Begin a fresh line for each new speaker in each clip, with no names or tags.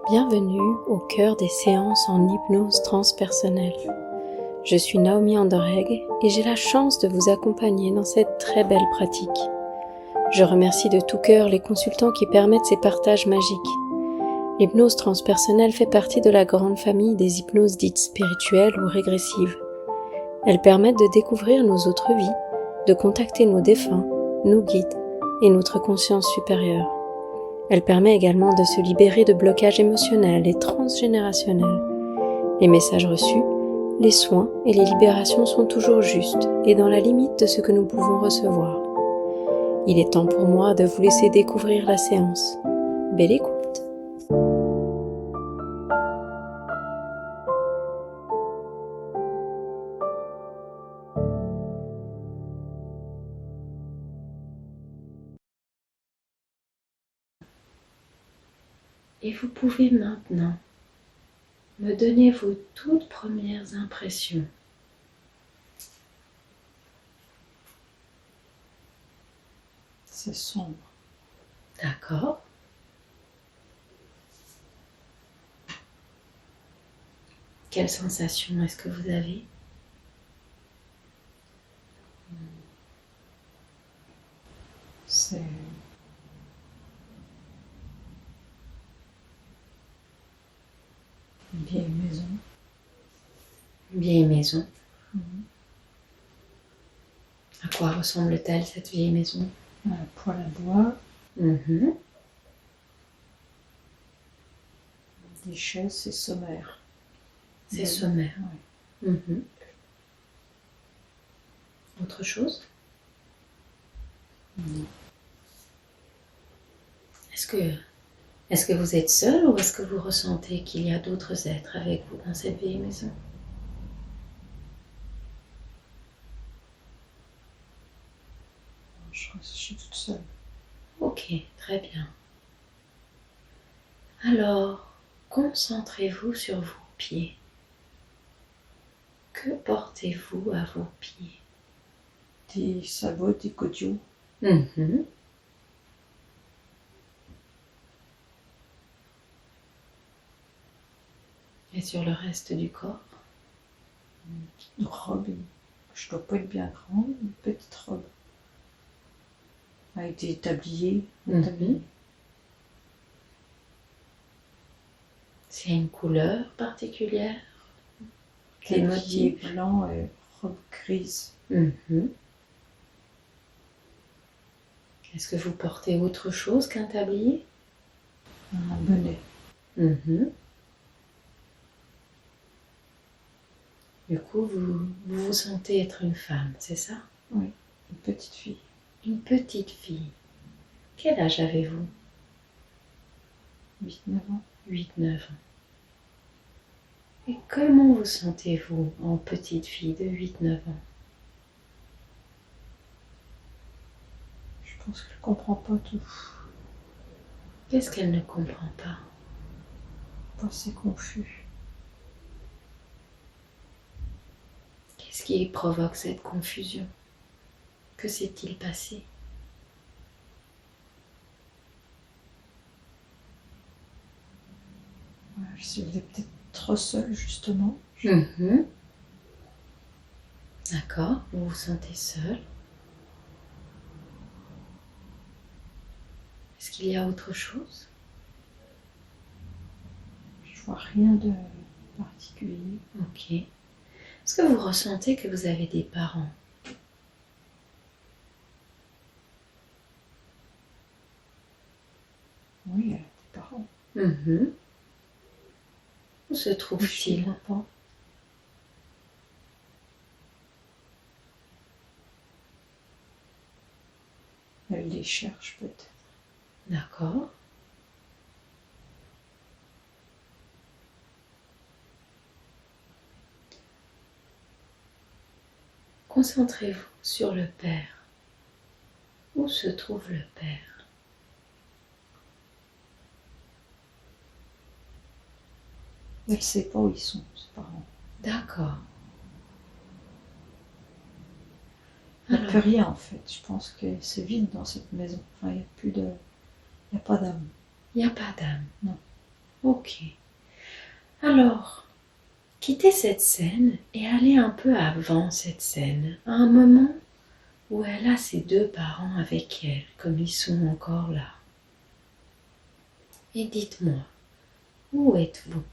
Bienvenue au cœur des séances en hypnose transpersonnelle. Je suis Naomi Anderegg et j'ai la chance de vous accompagner dans cette très belle pratique. Je remercie de tout cœur les consultants qui permettent ces partages magiques. L'hypnose transpersonnelle fait partie de la grande famille des hypnoses dites spirituelles ou régressives. Elles permettent de découvrir nos autres vies, de contacter nos défunts, nos guides et notre conscience supérieure. Elle permet également de se libérer de blocages émotionnels et transgénérationnels. Les messages reçus, les soins et les libérations sont toujours justes et dans la limite de ce que nous pouvons recevoir. Il est temps pour moi de vous laisser découvrir la séance. Belle écoute! Et vous pouvez maintenant me donner vos toutes premières impressions.
C'est sombre.
D'accord. Quelle sensation est-ce que vous avez?
C'est une vieille maison.
Une vieille maison.
Mhm.
À quoi ressemble-t-elle cette vieille maison?
Un poêle à bois, des chaises, c'est sommaire.
C'est sommaire.
Ouais.
Autre chose?
Mhm.
Est-ce que vous êtes seul ou est-ce que vous ressentez qu'il y a d'autres êtres avec vous dans cette vieille maison?
Je suis toute seule.
Ok, très bien. Alors, concentrez-vous sur vos pieds. Que portez-vous à vos pieds?
Des sabots, des godillots.
Et sur le reste du corps?
Une robe, je dois pas être bien grande, une petite robe. Avec des tabliers.
C'est une couleur particulière? Des
Tablier
motifs?
blanc et robe grise.
Est-ce que vous portez autre chose qu'un tablier?
Un bonnet.
Du coup, vous vous sentez être une femme, c'est ça?
Oui, une petite fille.
Une petite fille. Quel âge avez-vous?
8-9 ans.
8-9 ans. Et comment vous sentez-vous en petite fille de 8-9 ans?
Je pense qu'elle comprend pas tout.
Qu'est-ce qu'elle ne comprend pas?
C'est confus.
Qu'est-ce qui provoque cette confusion? Que s'est-il passé?
Je suis peut-être trop seule, justement.
D'accord, vous vous sentez seul. Est-ce qu'il y a autre chose?
Je vois rien de particulier.
Ok. Est-ce que vous ressentez que vous avez des parents?
Oui, elle a des parents.
Où se
Je
trouvent-ils?
ne vois pas. Elle les cherche peut-être.
D'accord. Concentrez-vous sur le Père. Où se trouve le Père?
Elle ne sait pas où ils sont, ses parents.
D'accord.
Elle ne peut rien en fait. Je pense que c'est vide dans cette maison. Enfin, il n'y a pas d'âme.
Il n'y a pas d'âme.
Non.
Ok. Alors, quittez cette scène et allez un peu avant cette scène, à un moment où elle a ses deux parents avec elle, comme ils sont encore là. Et dites-moi, où êtes-vous?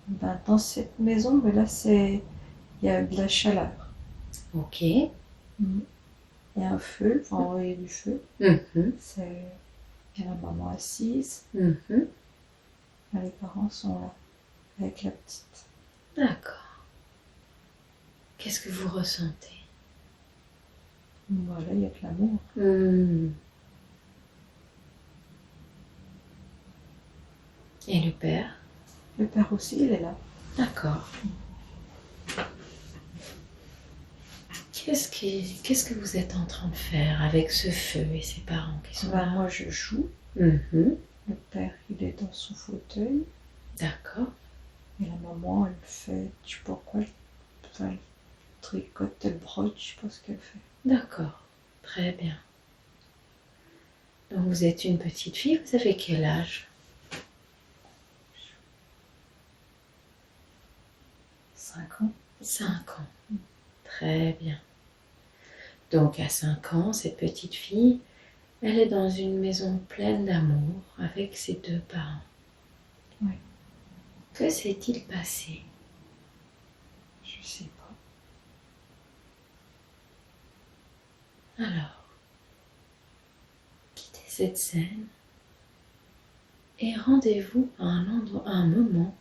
Ben, dans cette maison, mais là, il y a de la chaleur.
Ok.
Mm. Il y a un feu, enfin, il y a du feu.
Mhm.
Il y a la maman assise.
Mhm.
Les parents sont là, avec la petite.
D'accord. Qu'est-ce que vous ressentez?
Voilà, il y a de l'amour.
Et le père?
Le père aussi, il est là.
D'accord. Qu'est-ce que vous êtes en train de faire avec ce feu et ses parents qui sont là?
Moi, je joue.
Mhm.
Le père, il est dans son fauteuil.
D'accord.
Et la maman, elle fait, je sais pas quoi, elle tricote, elle brode, je sais pas ce qu'elle fait.
D'accord. Très bien. Donc vous êtes une petite fille, vous avez quel âge?
5 ans.
5 ans. Très bien. Donc à 5 ans, cette petite fille, elle est dans une maison pleine d'amour avec ses deux parents.
Oui.
Que s'est-il passé?
Je sais pas.
Alors, quittez cette scène et rendez-vous à un moment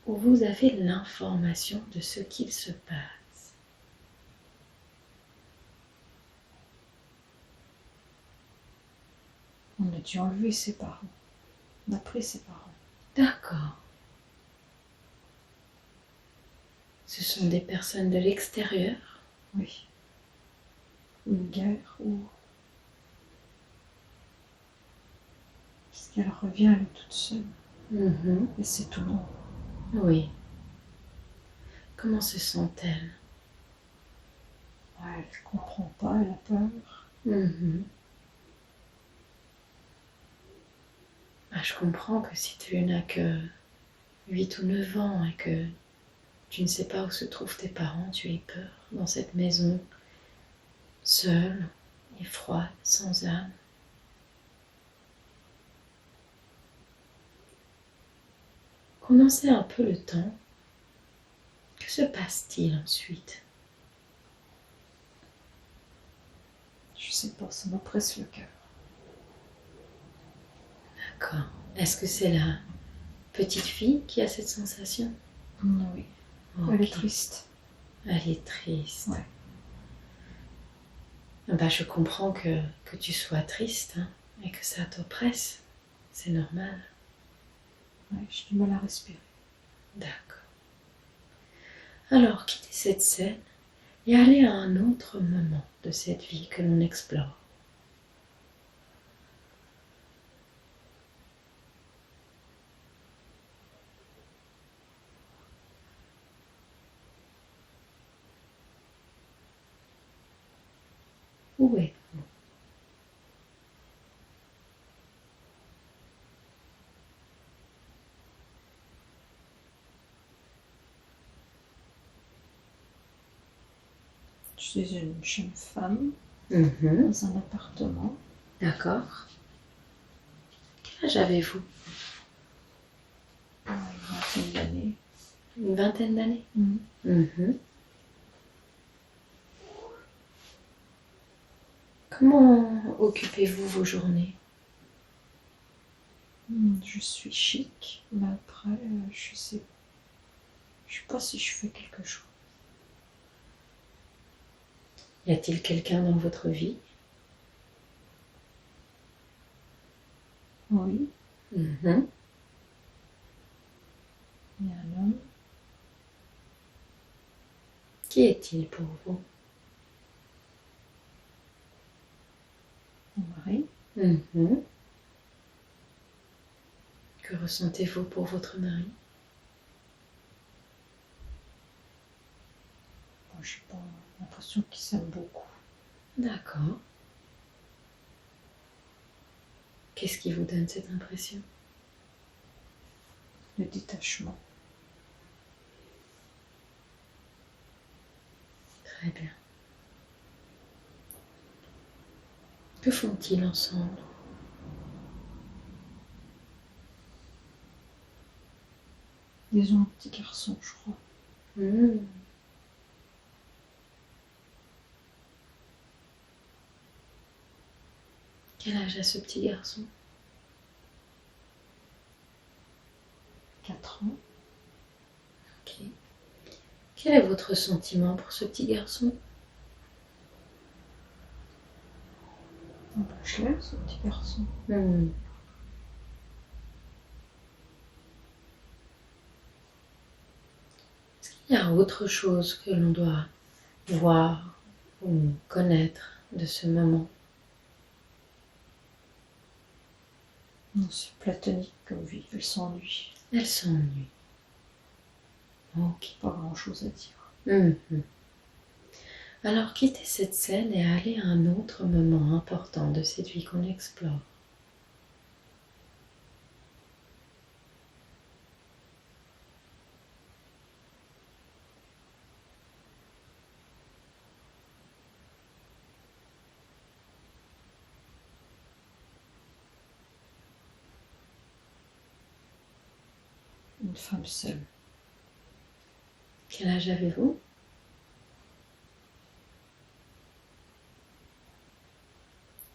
où vous avez l'information de ce qu'il se passe.
On a dû enlever ses parents. On a pris ses parents.
D'accord. Ce sont des personnes de l'extérieur?
Oui. Une guerre ou... Parce qu'elle revient, elle est toute seule.
Mhm.
Et c'est tout long.
Oui. Comment se sent-elle?
Ouais, elle comprend pas, elle a peur.
Mhm. Ah, je comprends que si tu n'as que 8 ou 9 ans et que tu ne sais pas où se trouvent tes parents, tu aies peur dans cette maison, seule et froide, sans âme. Condensez un peu le temps. Que se passe-t-il ensuite?
Je sais pas, ça m'oppresse le cœur.
D'accord. Est-ce que c'est la petite fille qui a cette sensation?
Oui.
Okay.
Elle est triste.
Elle est triste.
Ouais.
Je comprends que tu sois triste, hein, et que ça t'oppresse. C'est normal.
Ouais, j'ai du mal à respirer.
D'accord. Alors, quittez cette scène et allez à un autre moment de cette vie que l'on explore. Où êtes-vous?
Je suis une jeune femme
Dans
un appartement.
D'accord. Quel âge avez-vous?
Une vingtaine d'années.
Une vingtaine d'années. Comment occupez-vous vos journées?
Je suis chic, mais après, je sais pas si je fais quelque chose.
Y a-t-il quelqu'un dans votre vie?
Oui,
Mhm.
il y a un homme.
Qui est-il pour vous?
Mon mari.
Mhm. Que ressentez-vous pour votre mari?
Bon, j'ai pas l'impression qu'il s'aime beaucoup.
D'accord. Qu'est-ce qui vous donne cette impression?
Le détachement.
Très bien. Que font-ils ensemble?
Ils ont un petit garçon, je crois.
Quel âge a ce petit garçon?
4 ans.
Ok. Quel est votre sentiment pour ce petit garçon?
Je l'aime, ce petit garçon.
Est-ce qu'il y a autre chose que l'on doit voir ou connaître de ce moment?
Non, c'est platonique comme vie. Elle s'ennuie.
Elle s'ennuie. Ok.
Pas grand-chose à dire.
Alors quittez cette scène et allez à un autre moment important de cette vie qu'on explore.
Une femme seule.
Quel âge avez-vous?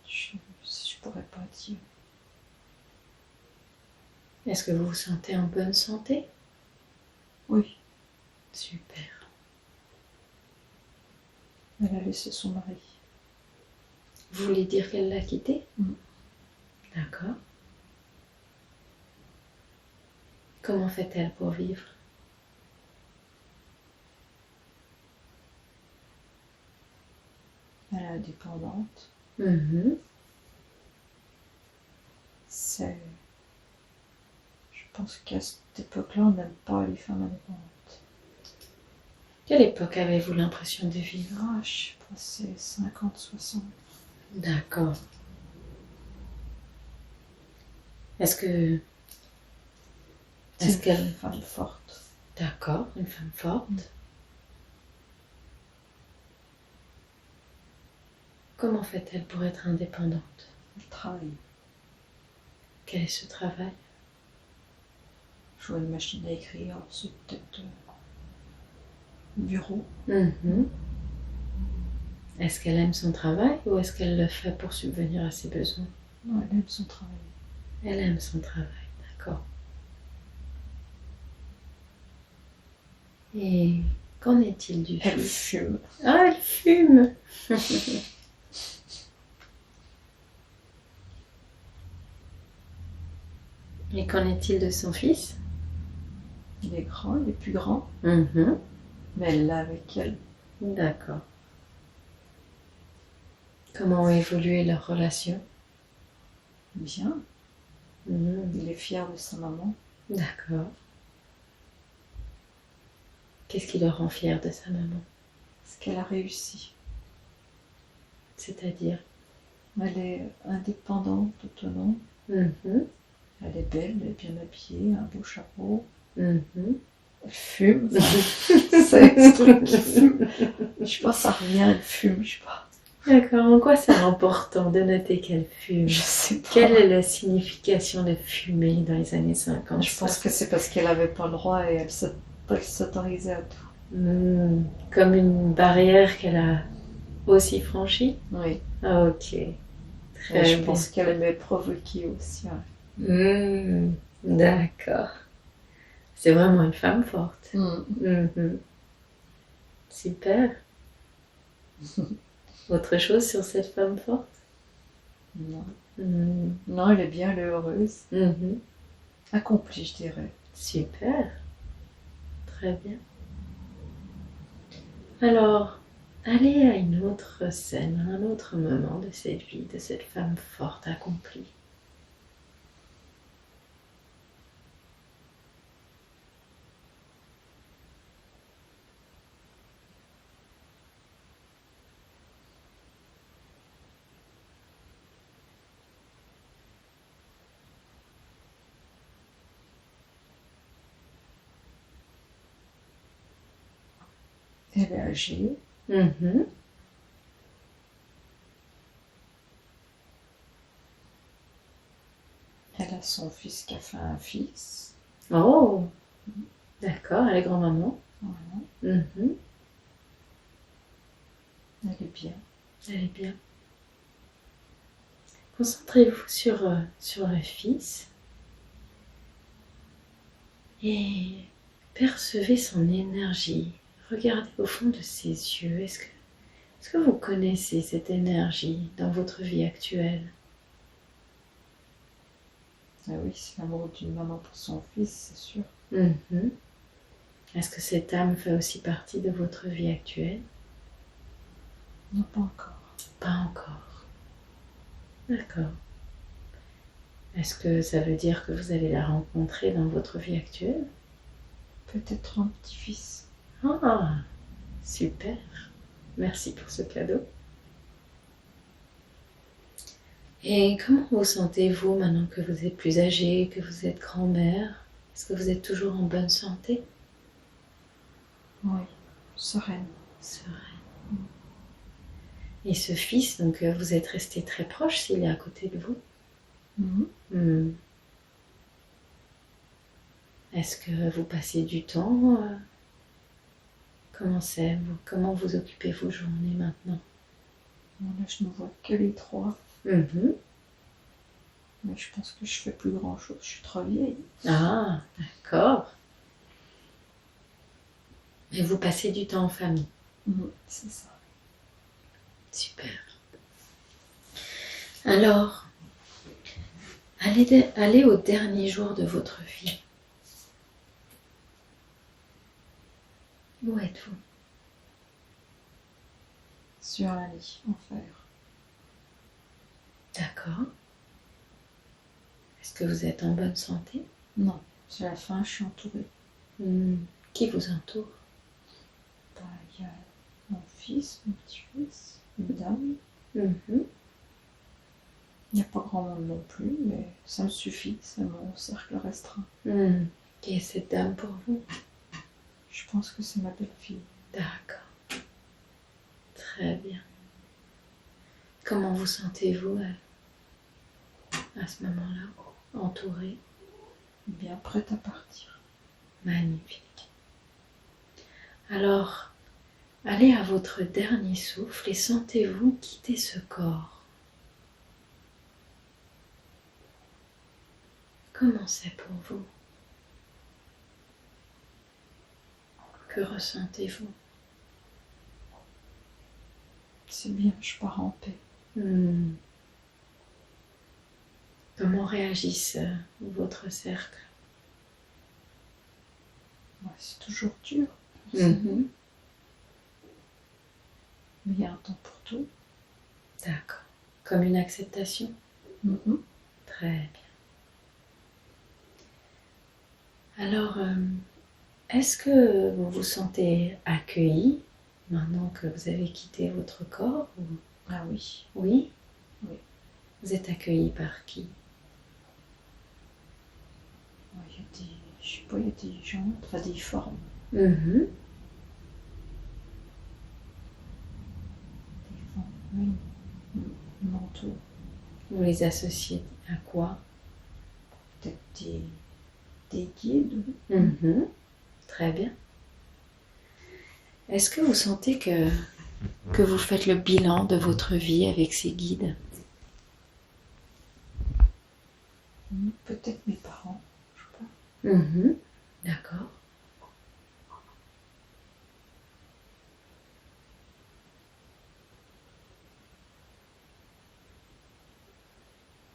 Je pourrais pas dire.
Est-ce que vous vous sentez en bonne santé?
Oui.
Super.
Elle a laissé son mari.
Vous voulez dire qu'elle l'a quitté? D'accord. Comment fait-elle pour vivre?
Elle est indépendante. C'est... Je pense qu'à cette époque-là, on n'aime pas les femmes indépendantes.
Quelle époque avez-vous l'impression de vivre?
Je sais pas, c'est 50, 60.
D'accord. Est-ce qu'elle...
Une femme forte.
D'accord, une femme forte. Comment fait-elle pour être indépendante?
Elle travaille.
Quel est ce travail?
Je vois une machine à écrire, c'est peut-être bureau.
Est-ce qu'elle aime son travail ou est-ce qu'elle le fait pour subvenir à ses besoins?
Non, elle aime son travail.
Elle aime son travail, d'accord. Et qu'en est-il du fils?
Elle fume.
Ah, elle fume. Et qu'en est-il de son fils?
Il est grand, il est plus grand.
Mais
elle l'a avec elle.
D'accord. Comment a évolué leur relation?
Bien. Il est fier de sa maman.
D'accord. Qu'est-ce qui le rend fier de sa maman?
Ce qu'elle a réussi.
C'est-à-dire?
Elle est indépendante, autonome. Elle est belle, elle est bien habillée, un beau chapeau. Elle fume. C'est ce truc qui fume. Je sais pas, ça revient, elle fume, je sais pas.
D'accord, en quoi c'est important de noter qu'elle fume?
Je sais pas.
Quelle est la signification de fumer dans les années 50?
Je pense que c'est parce qu'elle avait pas le droit et elle s'autorisait à tout.
Comme une barrière qu'elle a aussi franchie?
Oui.
Ah, ok. Très
Et je
bien.
pense qu'elle aimait provoquer aussi. Ouais.
D'accord. C'est vraiment une femme forte. Super. Autre chose sur cette femme forte?
Non. Non, elle est bien, elle est heureuse. Accomplie, je dirais.
Super. Très bien. Alors, allez à une autre scène, un autre moment de cette vie, de cette femme forte accomplie.
Elle est âgée.
Mhm.
Elle a son fils qui a fait un fils.
Oh, d'accord, elle est grand-maman.
Voilà.
Mhm.
Elle est bien.
Elle est bien. Concentrez-vous sur le fils et percevez son énergie. Regardez au fond de ses yeux. Est-ce que vous connaissez cette énergie dans votre vie actuelle?
Ah oui, c'est l'amour d'une maman pour son fils, c'est sûr.
Mhm. Est-ce que cette âme fait aussi partie de votre vie actuelle?
Non, pas encore.
Pas encore. D'accord. Est-ce que ça veut dire que vous allez la rencontrer dans votre vie actuelle?
Peut-être un petit-fils.
Ah, super. Merci pour ce cadeau. Et comment vous sentez-vous maintenant que vous êtes plus âgée, que vous êtes grand-mère? Est-ce que vous êtes toujours en bonne santé?
Oui, sereine.
Sereine. Et ce fils, donc vous êtes resté très proche s'il est à côté de vous?
Mhm.
Est-ce que vous passez du temps? Comment c'est? Comment vous occupez vos journées maintenant?
Bon, là, je ne vois que les trois.
Mhm.
Mais je pense que je fais plus grand-chose. Je suis trop vieille.
Ah, d'accord. Et vous passez du temps en famille?
C'est ça.
Super. Alors, allez au dernier jour de votre vie. Où êtes-vous?
Sur un lit en fer.
D'accord. Est-ce que vous êtes en bonne santé?
Non, c'est la fin, je suis entourée.
Qui vous entoure?
Il y a mon fils, mon petit-fils, une dame.
Mhm.
Il n'y a pas grand monde non plus, mais ça me suffit, c'est mon cercle restreint.
Qui est cette dame pour vous?
Je pense que c'est ma belle-fille.
D'accord. Très bien. Comment vous sentez-vous à ce moment-là? Entourée?
Bien prête à partir.
Magnifique. Alors, allez à votre dernier souffle et sentez-vous quitter ce corps. Comment c'est pour vous? Que ressentez-vous?
C'est bien, je pars en paix.
Comment réagissent votre cercle?
Ouais, c'est toujours dur.
Mhm.
Mais il y a un temps pour tout.
D'accord. Comme une acceptation? Très bien. Alors, est-ce que vous vous sentez accueilli maintenant que vous avez quitté votre corps?
Ah oui.
Oui?
Oui.
Vous êtes accueilli par qui?
Il y a des, je sais pas, il y a des gens, enfin des formes.
Mhm.
Des formes, oui. Ils m'entourent.
Vous les associez à quoi?
Peut-être des guides.
Mhm. Très bien. Est-ce que vous sentez que vous faites le bilan de votre vie avec ces guides?
Peut-être mes parents, je crois.
D'accord.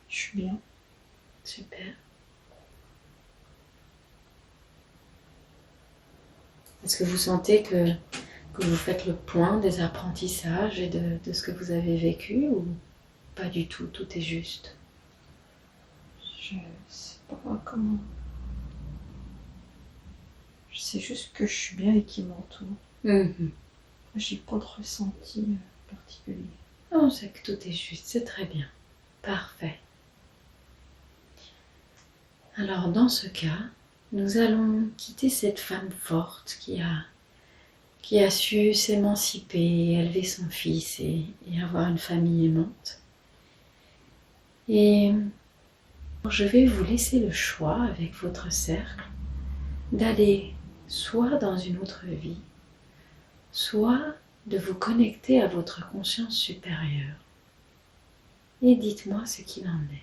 Je suis bien.
Super. Est-ce que vous sentez que vous faites le point des apprentissages et de ce que vous avez vécu ou pas du tout, tout est juste?
Je sais pas comment. Je sais juste que je suis bien et qu'ils m'entourent. J'ai pas de ressenti particulier.
Non, c'est que tout est juste, c'est très bien. Parfait. Alors dans ce cas, nous allons quitter cette femme forte qui a qui a su s'émanciper, élever son fils et avoir une famille aimante. Et je vais vous laisser le choix avec votre cercle d'aller soit dans une autre vie, soit de vous connecter à votre conscience supérieure. Et dites-moi ce qu'il en est.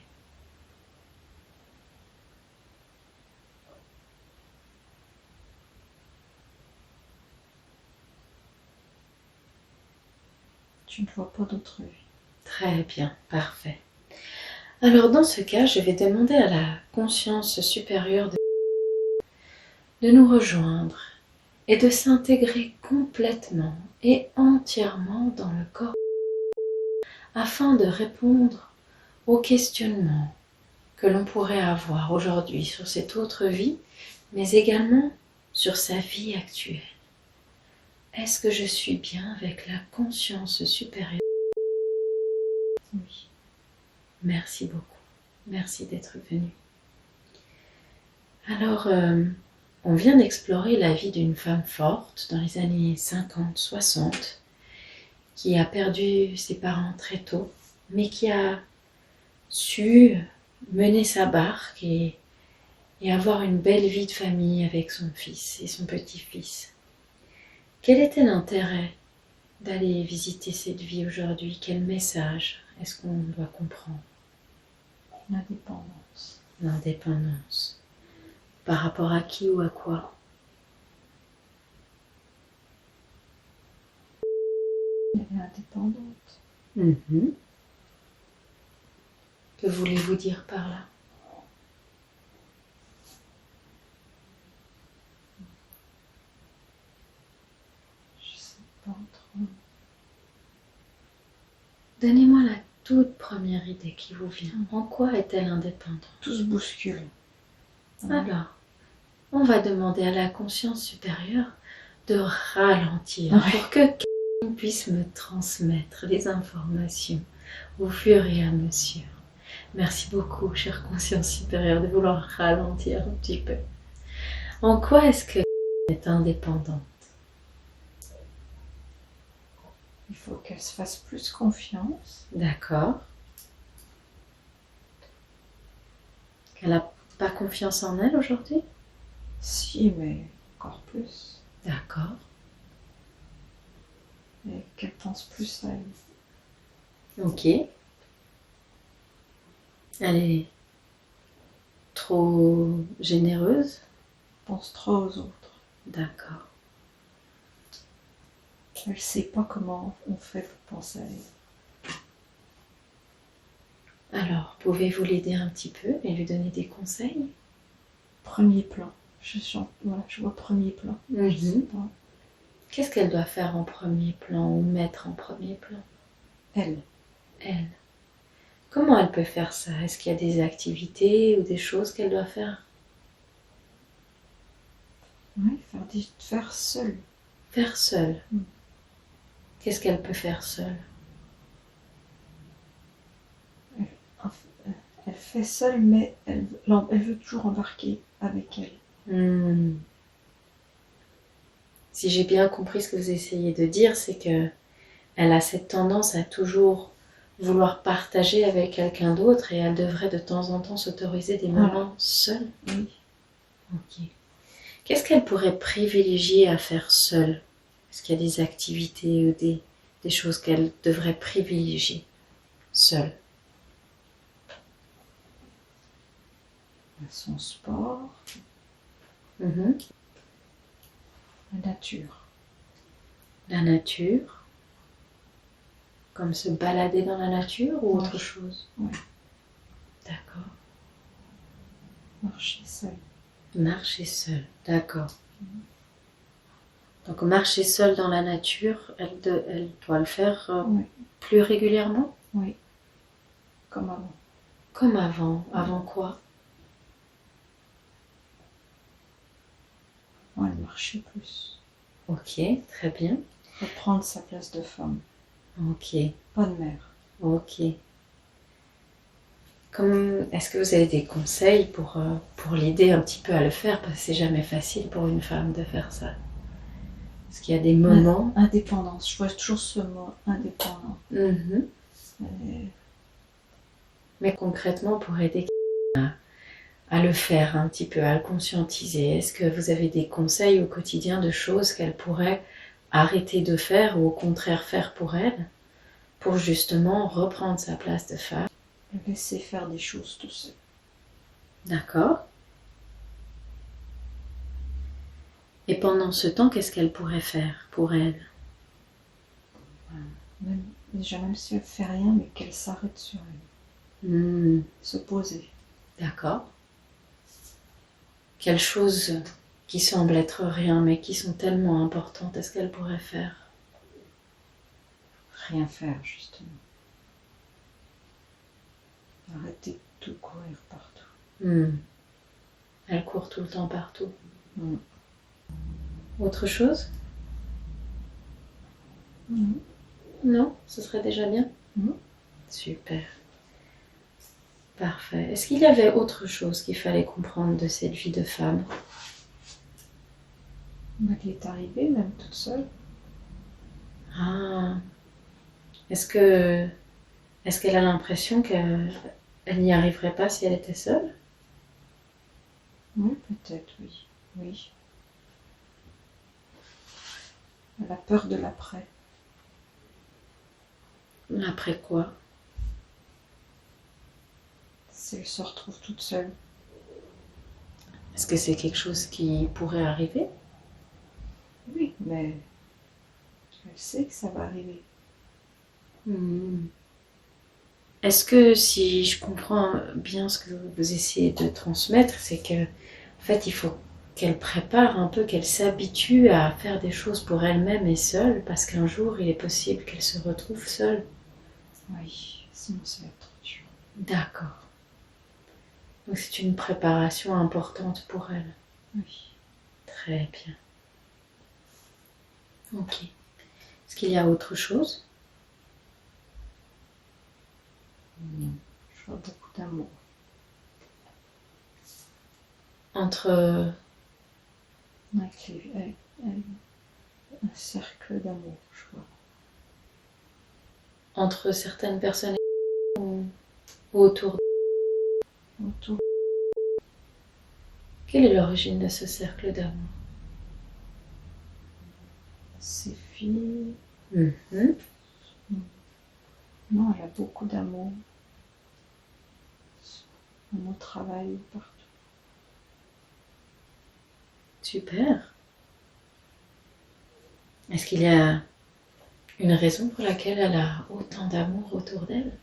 Tu ne vois pas d'autre vie.
Très bien, parfait. Alors dans ce cas, je vais demander à la conscience supérieure de nous rejoindre et de s'intégrer complètement et entièrement dans le corps afin de répondre aux questionnements que l'on pourrait avoir aujourd'hui sur cette autre vie, mais également sur sa vie actuelle. Est-ce que je suis bien avec la conscience supérieure?
Oui.
Merci beaucoup. Merci d'être venu. Alors, on vient d'explorer la vie d'une femme forte dans les années 50-60 qui a perdu ses parents très tôt, mais qui a su mener sa barque et avoir une belle vie de famille avec son fils et son petit-fils. Quel était l'intérêt d'aller visiter cette vie aujourd'hui? Quel message est-ce qu'on doit comprendre?
L'indépendance.
L'indépendance. Par rapport à qui ou à quoi?
Elle est indépendante.
Que voulez-vous dire par là?
Je sais pas trop.
Donnez-moi la toute première idée qui vous vient. En quoi est-elle indépendante?
Tout se bouscule.
Alors, on va demander à la conscience supérieure de ralentir pour que quelqu'un puisse me transmettre les informations au fur et à mesure. Merci beaucoup, chère conscience supérieure, de vouloir ralentir un petit peu. En quoi est-ce que est indépendante?
Il faut qu'elle se fasse plus confiance.
D'accord. Qu'elle n'a pas confiance en elle aujourd'hui?
Si, mais encore plus.
D'accord.
Et qu'elle pense plus à elle.
Ok. Elle est trop généreuse?
Pense trop aux autres.
D'accord.
Elle ne sait pas comment on fait pour penser à elle.
Alors, pouvez-vous l'aider un petit peu et lui donner des conseils?
Premier plan. Je vois premier plan. Je sais pas.
Qu'est-ce qu'elle doit faire en premier plan ou mettre en premier plan?
Elle.
Elle. Comment elle peut faire ça? Est-ce qu'il y a des activités ou des choses qu'elle doit faire?
Oui, faire seule.
Faire seule. Qu'est-ce qu'elle peut faire seule?
Elle fait seule, mais elle veut toujours embarquer avec elle.
Si j'ai bien compris ce que vous essayez de dire, c'est que elle a cette tendance à toujours vouloir partager avec quelqu'un d'autre et elle devrait de temps en temps s'autoriser des moments seuls.
Oui.
Ok. Qu'est-ce qu'elle pourrait privilégier à faire seule? Est-ce qu'il y a des activités ou des choses qu'elle devrait privilégier seule?
Son sport. La nature.
La nature? Comme se balader dans la nature ou autre chose?
Oui.
D'accord.
Marcher seul.
Marcher seul, d'accord. Donc marcher seule dans la nature, elle doit le faire plus régulièrement?
Oui. Comme avant.
Comme avant. Avant quoi?
Elle marchait plus.
Ok, très bien.
Reprendre sa place de femme.
Ok.
Bonne mère.
Ok. Est-ce que vous avez des conseils pour l'aider un petit peu à le faire? Parce que c'est jamais facile pour une femme de faire ça. Est-ce qu'il y a des moments...
Indépendance, je vois toujours ce mot, indépendant.
Mais concrètement, pour aider à le faire un petit peu, à le conscientiser, est-ce que vous avez des conseils au quotidien de choses qu'elle pourrait arrêter de faire ou au contraire faire pour elle, pour justement reprendre sa place de femme?
Le laisser faire des choses tout seul.
D'accord. Et pendant ce temps, qu'est-ce qu'elle pourrait faire pour elle?
Déjà, même si elle ne fait rien, mais qu'elle s'arrête sur elle. Se poser.
D'accord. Quelles choses qui semblent être rien, mais qui sont tellement importantes, est-ce qu'elle pourrait faire?
Rien faire, justement. Arrêter de tout courir partout.
Elle court tout le temps partout. Autre chose? Non, ce serait déjà bien. Super. Parfait. Est-ce qu'il y avait autre chose qu'il fallait comprendre de cette vie de femme?
Elle est arrivée, même toute seule.
Ah. Est-ce qu'elle a l'impression qu'elle n'y arriverait pas si elle était seule?
Oui, peut-être, oui. Oui. Elle a peur de l'après.
Après quoi?
Si elle se retrouve toute seule.
Est-ce que c'est quelque chose qui pourrait arriver?
Oui, mais elle sait que ça va arriver.
Est-ce que, si je comprends bien ce que vous essayez de transmettre, c'est que, en fait, il faut qu'elle prépare un peu, qu'elle s'habitue à faire des choses pour elle-même et seule, parce qu'un jour, il est possible qu'elle se retrouve seule?
Oui, sinon ça va être trop dur.
D'accord. Donc c'est une préparation importante pour elle.
Oui.
Très bien. Ok. Est-ce qu'il y a autre chose?
Non. Je vois beaucoup d'amour.
Entre...
Avec un cercle d'amour, je vois.
Entre certaines personnes ou autour?
Autour.
Quelle est l'origine de ce cercle d'amour?
Ses filles.
Non,
elle a beaucoup d'amour. Au travail, partout.
Super. Est-ce qu'il y a une raison pour laquelle elle a autant d'amour autour d'elle?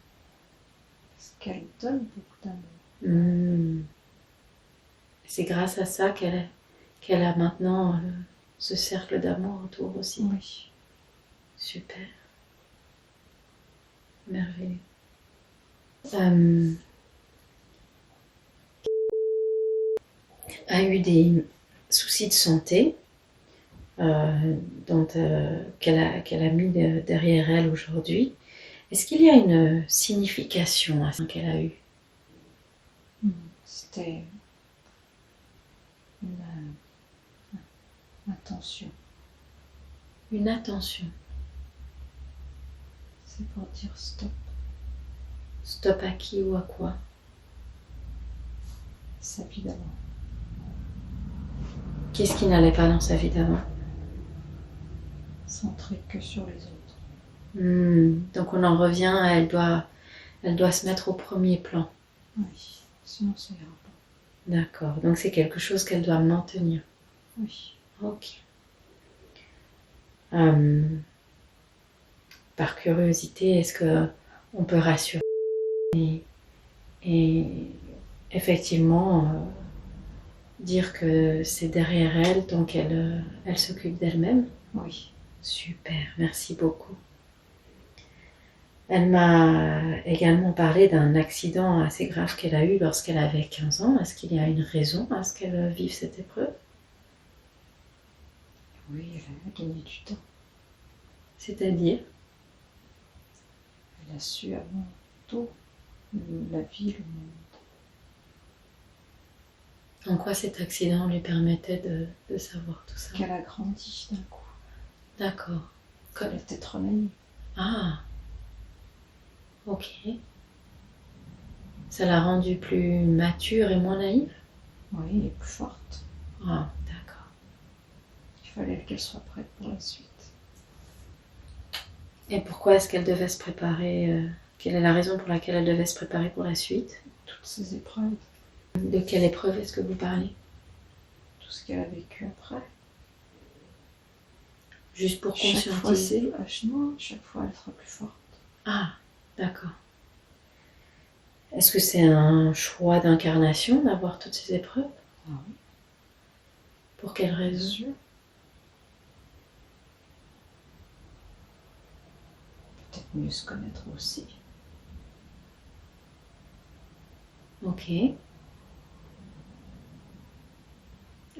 Parce qu'elle donne beaucoup d'amour.
C'est grâce à ça qu'elle a maintenant ce cercle d'amour autour aussi.
Oui.
Super. Merveilleux. A eu des soucis de santé qu'elle a mis derrière elle aujourd'hui. Est-ce qu'il y a une signification à ce qu'elle a eu?
C'était une attention.
Une attention.
C'est pour dire stop.
Stop à qui ou à quoi?
Sa vie d'avant.
Qu'est-ce qui n'allait pas dans sa vie d'avant?
Centré que sur les autres.
Donc on en revient à elle doit se mettre au premier plan.
Oui, sinon ça ira pas.
D'accord, donc c'est quelque chose qu'elle doit maintenir.
Oui.
Ok. Par curiosité, est-ce qu'on peut rassurer et effectivement dire que c'est derrière elle tant qu'elle s'occupe d'elle-même?
Oui.
Super, merci beaucoup. Elle m'a également parlé d'un accident assez grave qu'elle a eu lorsqu'elle avait 15 ans. Est-ce qu'il y a une raison à ce qu'elle vive cette épreuve?
Oui, elle a gagné du temps.
C'est-à-dire?
Elle a su avant tout la vie, le monde.
En quoi cet accident lui permettait de savoir tout ça?
Qu'elle a grandi d'un coup.
D'accord.
Elle était trop naïve.
Ah, ok. Ça l'a rendue plus mature et moins naïve?
Oui, et plus forte.
Ah, d'accord.
Il fallait qu'elle soit prête pour la suite.
Et pourquoi est-ce qu'elle devait se préparer quelle est la raison pour laquelle elle devait se préparer pour la suite?
Toutes ces épreuves.
De quelle épreuve est-ce que vous parlez?
Tout ce qu'elle a vécu après.
Juste pour
Chaque fois,
conscientiser?
chaque fois, elle sera plus forte.
Ah, d'accord. Est-ce que c'est un choix d'incarnation d'avoir toutes ces épreuves?
Ah oui.
Pour quelle
Bien
raison?
sûr. Peut-être mieux se connaître aussi.
Ok.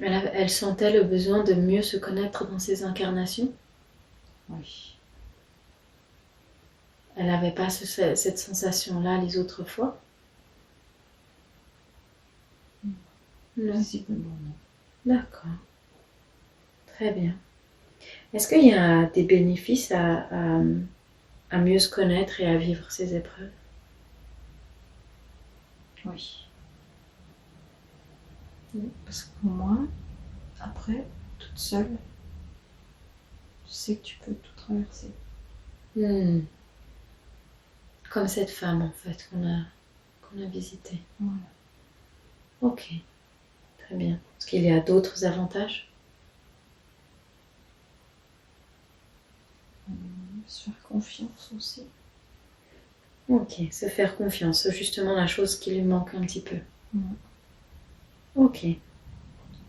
Elle sentait le besoin de mieux se connaître dans ses incarnations?
Oui.
Elle n'avait pas cette sensation-là les autres fois? Non.
Visiblement non.
D'accord. Très bien. Est-ce qu'il y a des bénéfices à mieux se connaître et à vivre ces épreuves?
Oui. Parce que pour moi, après, toute seule, tu sais que tu peux tout traverser.
Comme cette femme en fait qu'on a visitée.
Voilà.
Ok, très bien. Est-ce qu'il y a d'autres avantages?
Se faire confiance aussi.
Ok, se faire confiance, c'est justement la chose qui lui manque un petit peu.
Mm.
Ok,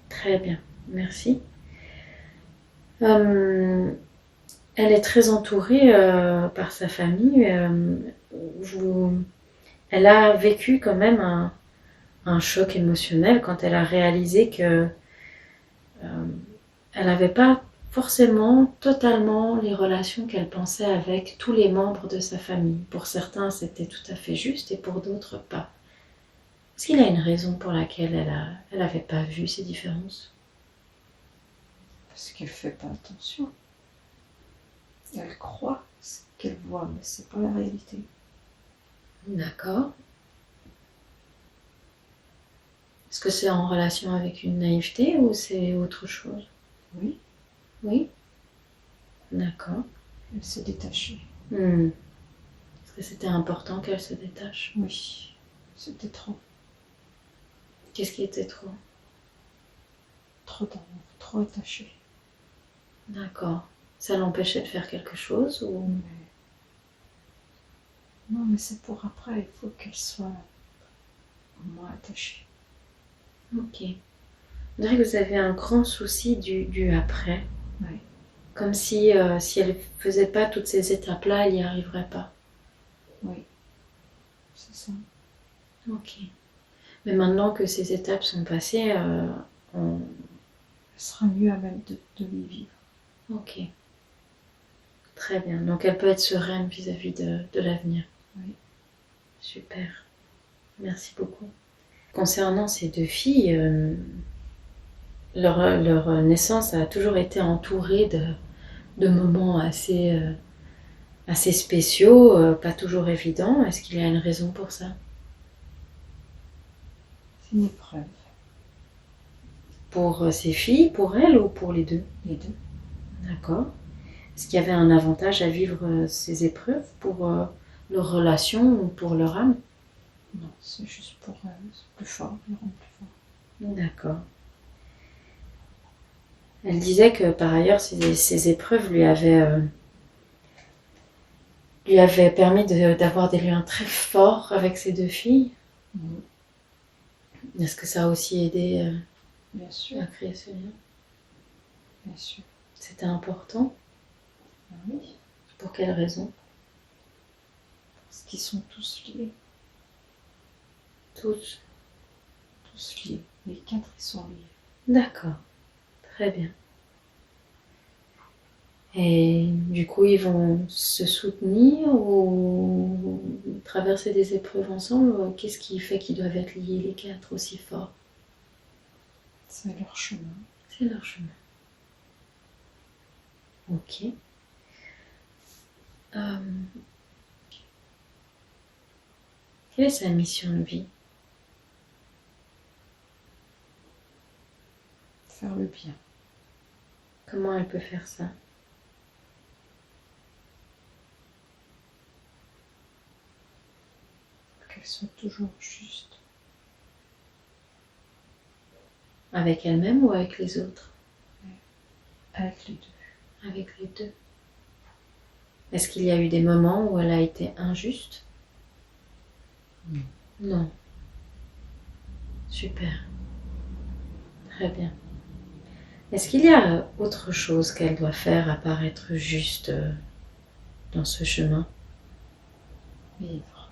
très bien, merci. Elle est très entourée par sa famille. Elle a vécu quand même un choc émotionnel quand elle a réalisé que elle n'avait pas forcément totalement les relations qu'elle pensait avec tous les membres de sa famille. Pour certains, c'était tout à fait juste et pour d'autres, pas. Est-ce qu'il y a une raison pour laquelle elle n'avait pas vu ces différences?
Parce qu'elle ne fait pas attention. Elle croit ce qu'elle voit, mais c'est pas la réalité.
D'accord. Est-ce que c'est en relation avec une naïveté ou c'est autre chose?
Oui.
Oui. D'accord.
Elle s'est détachée.
Est-ce que c'était important qu'elle se détache?
Oui. C'était trop.
Qu'est-ce qui était trop?
Trop d'amour, trop attaché.
D'accord. Ça l'empêchait de faire quelque chose ou...
Non, mais c'est pour après. Il faut qu'elle soit moins attachée.
Ok. On dirait que vous avez un grand souci du après.
Oui.
Comme si elle ne faisait pas toutes ces étapes-là, elle n'y arriverait pas.
Oui. C'est ça.
Ok. Mais maintenant que ces étapes sont passées,
Elle sera mieux à même de les vivre.
Ok. Très bien. Donc elle peut être sereine vis-à-vis de l'avenir.
Oui.
Super. Merci beaucoup. Concernant ces deux filles, leur naissance a toujours été entourée de moments assez spéciaux, pas toujours évidents. Est-ce qu'il y a une raison pour ça?
C'est une épreuve.
Pour ces filles, pour elles ou pour les deux?
Les deux.
D'accord. Est-ce qu'il y avait un avantage à vivre ces épreuves pour leur relation ou pour leur âme?
Non, c'est juste pour plus fort, les rendre plus forts.
D'accord. Elle disait que par ailleurs, ces épreuves lui avaient permis d'avoir des liens très forts avec ses deux filles. Est-ce que ça a aussi aidé
Bien sûr.
à créer ce lien?
Bien sûr.
C'était important?
Oui.
Pour quelle raison?
Parce qu'ils sont tous liés.
Tous.
Tous liés. Les 4, ils sont liés.
D'accord. Très bien. Et du coup, ils vont se soutenir ou traverser des épreuves ensemble? Qu'est-ce qui fait qu'ils doivent être liés les 4 aussi forts?
C'est leur chemin.
C'est leur chemin. Ok. Quelle est sa mission de vie?
Faire le bien.
Comment elle peut faire ça?
Qu'elle soit toujours juste.
Avec elle-même ou avec les autres?
Avec les deux.
Avec les deux. Est-ce qu'il y a eu des moments où elle a été injuste?
Non.
Non. Super. Très bien. Est-ce qu'il y a autre chose qu'elle doit faire à part être juste dans ce chemin?
Vivre.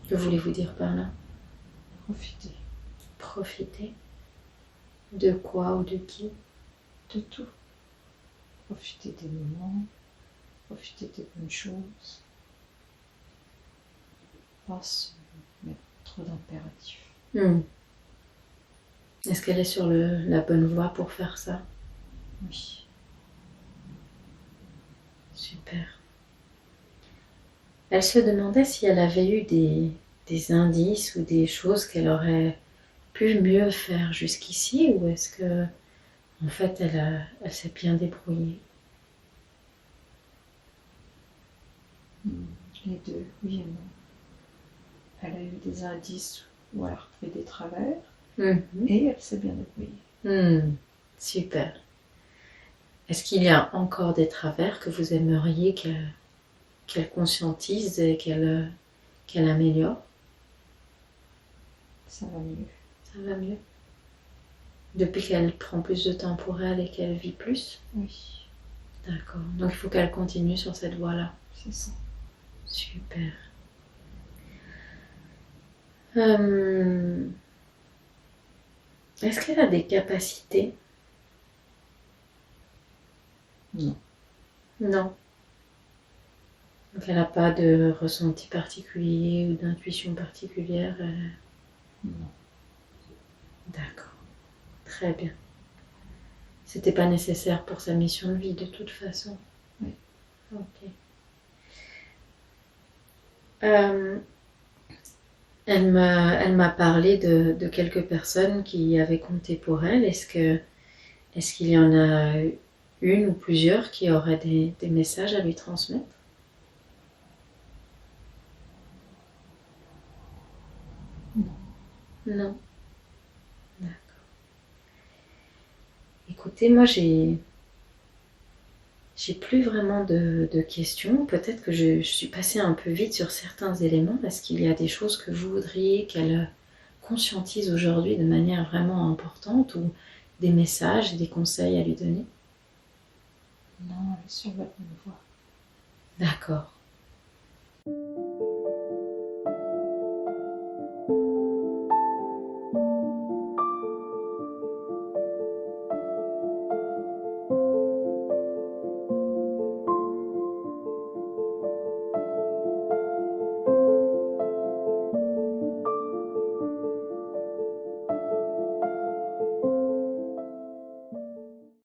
Que voulez-vous dire par là?
Profiter.
Profiter? De quoi ou de qui?
De tout. Profiter des moments. Profiter des bonnes choses. Pas se mettre trop d'impératifs.
Est-ce qu'elle est sur la bonne voie pour faire ça?
Oui.
Super. Elle se demandait si elle avait eu des indices ou des choses qu'elle aurait pu mieux faire jusqu'ici, ou est-ce que en fait elle s'est bien débrouillée?
Les deux, oui et non. Elle a eu des indices où elle a retrouvé des travers et elle s'est bien débrouillée.
Super. Est-ce qu'il y a encore des travers que vous aimeriez qu'elle conscientise et qu'elle améliore?
Ça va mieux.
Ça va mieux. Depuis qu'elle prend plus de temps pour elle et qu'elle vit plus?
Oui.
D'accord. Donc il faut qu'elle continue sur cette voie-là.
C'est ça.
Super. Est-ce qu'elle a des capacités?
Non.
Non. Donc elle n'a pas de ressenti particulier ou d'intuition particulière?
Non.
D'accord. Très bien. C'était pas nécessaire pour sa mission de vie de toute façon.
Oui.
Ok. Elle m'a parlé de quelques personnes qui avaient compté pour elle. Est-ce qu'il y en a une ou plusieurs qui auraient des messages à lui transmettre?
Non.
Non. D'accord. Écoutez, moi j'ai plus vraiment de questions. Peut-être que je suis passée un peu vite sur certains éléments. Est-ce qu'il y a des choses que vous voudriez qu'elle conscientise aujourd'hui de manière vraiment importante, ou des messages et des conseils à lui donner?
Non, elle est sur la bonne voie.
D'accord.